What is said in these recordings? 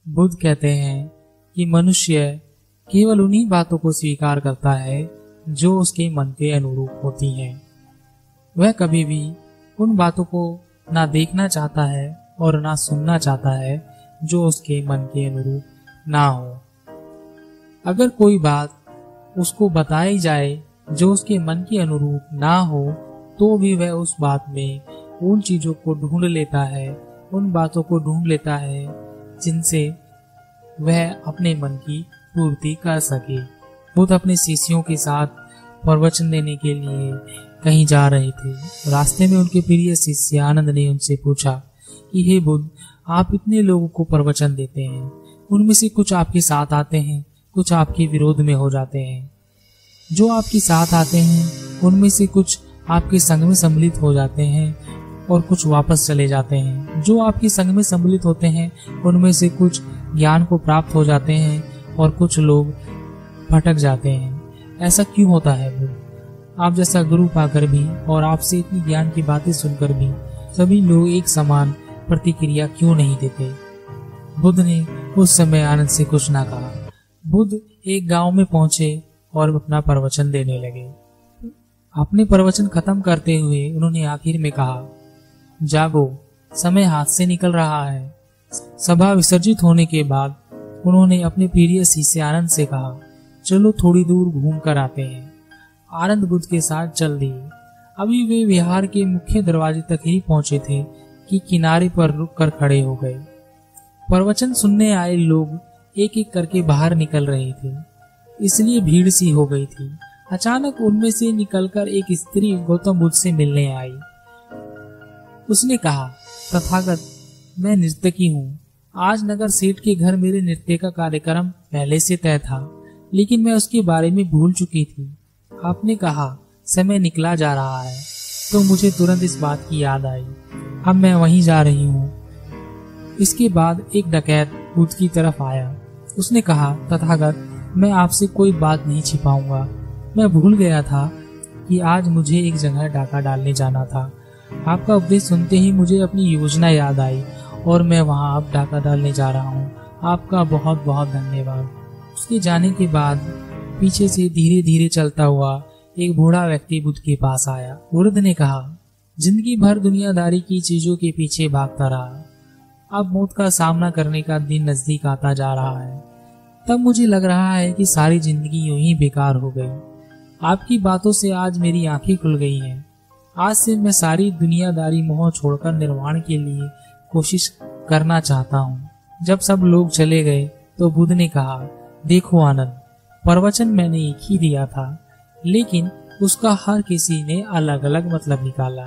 बुद्ध कहते हैं कि मनुष्य केवल उन्हीं बातों को स्वीकार करता है जो उसके मन के अनुरूप होती हैं। वह कभी भी उन बातों को ना देखना चाहता है और ना सुनना चाहता है जो उसके मन के अनुरूप ना हो। अगर कोई बात उसको बताई जाए जो उसके मन के अनुरूप ना हो, तो भी वह उस बात में उन चीजों को ढूंढ लेता है, उन बातों को ढूंढ लेता है जिनसे वह अपने मन की पूर्ति कर सके। बुद्ध अपने शिष्यों के साथ प्रवचन देने के लिए कहीं जा रहे थे। रास्ते में उनके प्रिय शिष्य आनंद ने उनसे पूछा कि हे बुद्ध, आप इतने लोगों को प्रवचन देते हैं, उनमें से कुछ आपके साथ आते हैं, कुछ आपके विरोध में हो जाते हैं। जो आपके साथ आते हैं उनमें से कुछ आपके संग में सम्मिलित हो जाते हैं और कुछ वापस चले जाते हैं। जो आपके संग में सम्मिलित होते हैं उनमें से कुछ ज्ञान को प्राप्त हो जाते हैं और कुछ लोग भटक जाते हैं। ऐसा क्यों होता है बुद्ध? आप जैसा गुरु पाकर भी और आपसे इतनी ज्ञान की बातें सुनकर भी सभी लोग एक समान प्रतिक्रिया क्यों नहीं देते? बुद्ध ने उस समय आनंद से कुछ ना कहा। बुद्ध एक गांव में पहुंचे और अपना प्रवचन देने लगे। अपने प्रवचन खत्म करते हुए उन्होंने आखिर में कहा, जागो, समय हाथ से निकल रहा है। सभा विसर्जित होने के बाद उन्होंने अपने प्रिय शिष्य आनंद से कहा, चलो थोड़ी दूर घूम कर आते हैं। आनंद बुद्ध के साथ चल दिए। अभी वे विहार के मुख्य दरवाजे तक ही पहुंचे थे कि किनारे पर रुककर खड़े हो गए। प्रवचन सुनने आए लोग एक एक करके बाहर निकल रहे थे, इसलिए भीड़ सी हो गई थी। अचानक उनमें से निकलकर एक स्त्री गौतम बुद्ध से मिलने आई। उसने कहा, तथागत, मैं नर्तकी हूँ। आज नगर सेठ के घर मेरे नृत्य का कार्यक्रम पहले से तय था, लेकिन मैं उसके बारे में भूल चुकी थी। आपने कहा समय निकला जा रहा है, तो मुझे तुरंत इस बात की याद आई। अब मैं वहीं जा रही हूँ। इसके बाद एक डकैत बुद्ध की तरफ आया। उसने कहा, तथागत, मैं आपसे कोई बात नहीं छिपाऊंगा। मैं भूल गया था कि आज मुझे एक जगह डाका डालने जाना था। आपका उपदेश सुनते ही मुझे अपनी योजना याद आई और मैं वहां अब डाका डालने जा रहा हूँ। आपका बहुत बहुत धन्यवाद। उसके जाने के बाद पीछे से धीरे धीरे चलता हुआ एक बूढ़ा व्यक्ति बुद्ध के पास आया। बुद्ध ने कहा, जिंदगी भर दुनियादारी की चीजों के पीछे भागता रहा, अब मौत का सामना करने का दिन नजदीक आता जा रहा है। तब मुझे लग रहा है कि सारी जिंदगी यूं ही बेकार हो गई। आपकी बातों से आज मेरी आंखें खुल गई हैं। आज से मैं सारी दुनियादारी मोह छोड़कर निर्वाण के लिए कोशिश करना चाहता हूँ। जब सब लोग चले गए तो बुद्ध ने कहा, देखो आनंद, प्रवचन मैंने एक ही दिया था, लेकिन उसका हर किसी ने अलग अलग मतलब निकाला।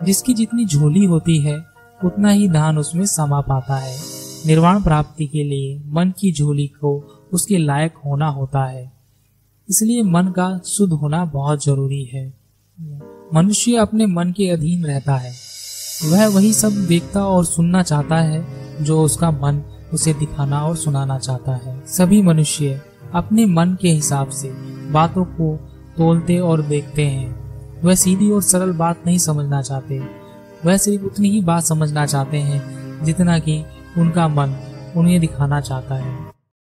जिसकी जितनी झोली होती है उतना ही दान उसमें समा पाता है। निर्वाण प्राप्ति के लिए मन की झोली को उसके लायक होना होता है, इसलिए मन का शुद्ध होना बहुत जरूरी है। मनुष्य अपने मन के अधीन रहता है। वह वही सब देखता और सुनना चाहता है जो उसका मन उसे दिखाना और सुनाना चाहता है। सभी मनुष्य अपने मन के हिसाब से बातों को तोलते और देखते हैं। वह सीधी और सरल बात नहीं समझना चाहते। वह सिर्फ उतनी ही बात समझना चाहते हैं जितना कि उनका मन उन्हें दिखाना चाहता है।